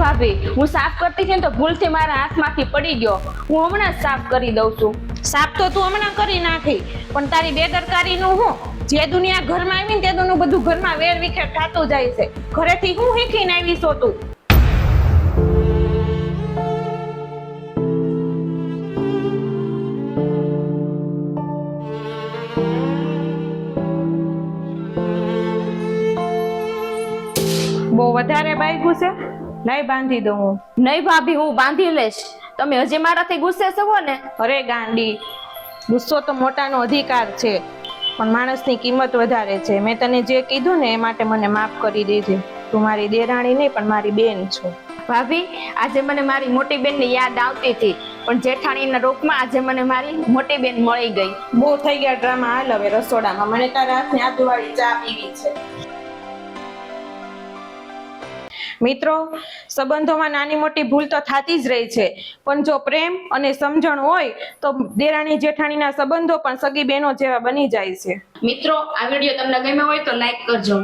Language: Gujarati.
ભાભી, હું સાફ કરતી હતી ને તો ભૂલથી મારા હાથમાંથી પડી ગયો. હું હમણાં જ સાફ કરી દઉં છું. સાફ તો તું હમણાં કરી નાખી, પણ તારી બેદરકારીનું હું? જે દુનિયા ઘરમાં આવી ને તે દુનિયા બધું ઘરમાં વેર વિખેર થતું જાય છે. ઘરેથી હું શીખીને આવી છો તું? બહુ વધારે બાયગું છે, લાઈ બાંધી દઉં હું. નહીં ભાભી, હું બાંધી લઈશ. તમે હજી મારાથી ગુસ્સે છો ને? અરે ગાંડી, ગુસ્સો તો મોટાનો અધિકાર છે, પણ માણસની કિંમત વધારે છે. મેં તને જે કીધું ને એ માટે મને માફ કરી દેજે. તું મારી દેરાણી નહીં પણ મારી બેન છો. ભાભી, આજે મને મારી મોટી બેનની યાદ આવતી હતી, પણ જેઠાણીના રૂપમાં આજે મને મારી મોટી બેન મળી ગઈ. બહુ થઈ ગયા ડ્રામા, હાલ હવે રસોડામાં. મને તારા હાથની આદુવાળી ચા પીવી છે. મિત્રો, સંબંધોમાં નાની મોટી ભૂલ તો થતી જ રહી છે, પણ જો પ્રેમ અને સમજણ હોય તો દેરાણી જેઠાણીના સંબંધો પણ સગી બહેનો જેવા બની જાય છે. મિત્રો, આ વિડીયો તમને ગમ્યો હોય તો લાઈક કરજો.